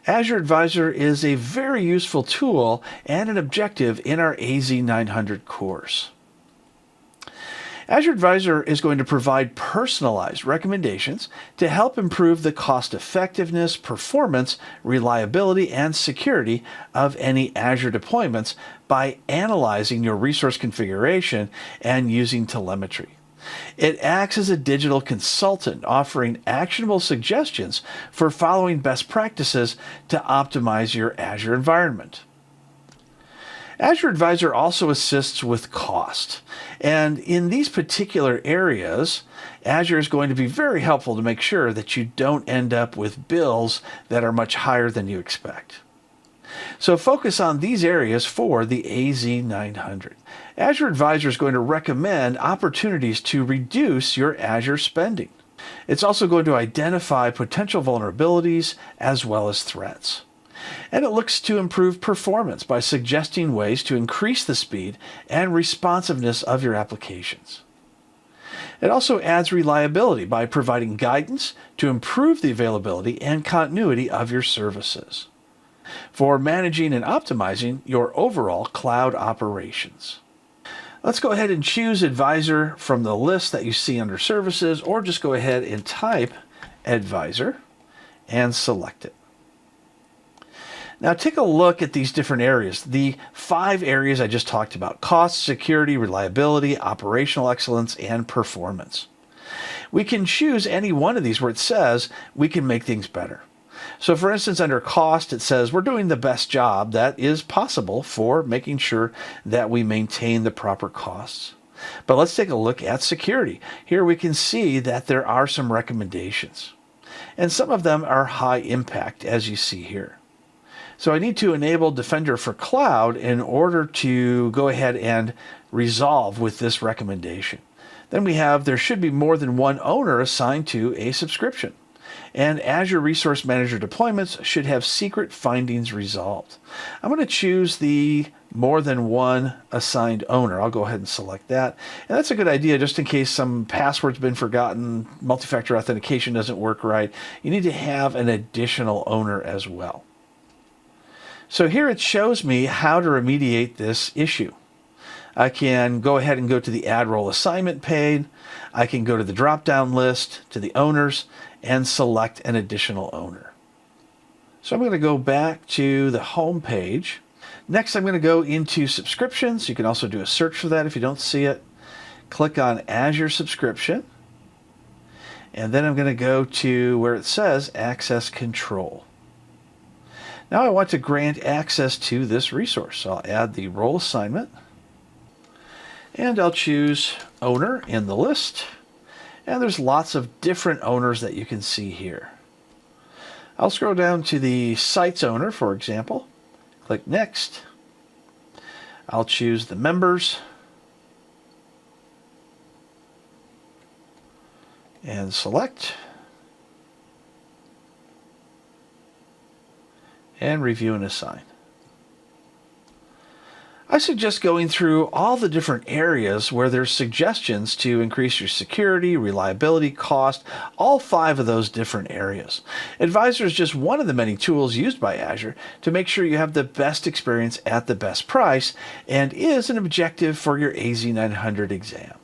Azure Advisor is a very useful tool and an objective in our AZ-900 course. Azure Advisor is going to provide personalized recommendations to help improve the cost effectiveness, performance, reliability, and security of any Azure deployments by analyzing your resource configuration and using telemetry. It acts as a digital consultant, offering actionable suggestions for following best practices to optimize your Azure environment. Azure Advisor also assists with cost. And in these particular areas, Azure is going to be very helpful to make sure that you don't end up with bills that are much higher than you expect. So focus on these areas for the AZ-900. Azure Advisor is going to recommend opportunities to reduce your Azure spending. It's also going to identify potential vulnerabilities as well as threats. And it looks to improve performance by suggesting ways to increase the speed and responsiveness of your applications. It also adds reliability by providing guidance to improve the availability and continuity of your services for managing and optimizing your overall cloud operations. Let's go ahead and choose Advisor from the list that you see under Services, or just go ahead and type Advisor and select it. Now take a look at these different areas, the 5 areas I just talked about: cost, security, reliability, operational excellence, and performance. We can choose any one of these where it says we can make things better. So for instance, under cost, it says we're doing the best job that is possible for making sure that we maintain the proper costs. But let's take a look at security. Here we can see that there are some recommendations, and some of them are high impact, as you see here. So I need to enable Defender for Cloud in order to go ahead and resolve with this recommendation. Then we have there should be more than one owner assigned to a subscription. And Azure Resource Manager deployments should have secret findings resolved. I'm going to choose the more than one assigned owner. I'll go ahead and select that. And that's a good idea just in case some password's been forgotten, multi-factor authentication doesn't work right. You need to have an additional owner as well. So here it shows me how to remediate this issue. I can go ahead and go to the Add Role Assignment pane. I can go to the drop-down list, to the owners, and select an additional owner. So I'm going to go back to the home page. Next, I'm going to go into subscriptions. You can also do a search for that if you don't see it. Click on Azure Subscription. And then I'm going to go to where it says Access Control. Now I want to grant access to this resource. So I'll add the role assignment. And I'll choose Owner in the list. And there's lots of different owners that you can see here. I'll scroll down to the Sites owner, for example. Click Next. I'll choose the members. And select. And Review and Assign. I suggest going through all the different areas where there's suggestions to increase your security, reliability, cost, all 5 of those different areas. Advisor is just one of the many tools used by Azure to make sure you have the best experience at the best price, and is an objective for your AZ-900 exam.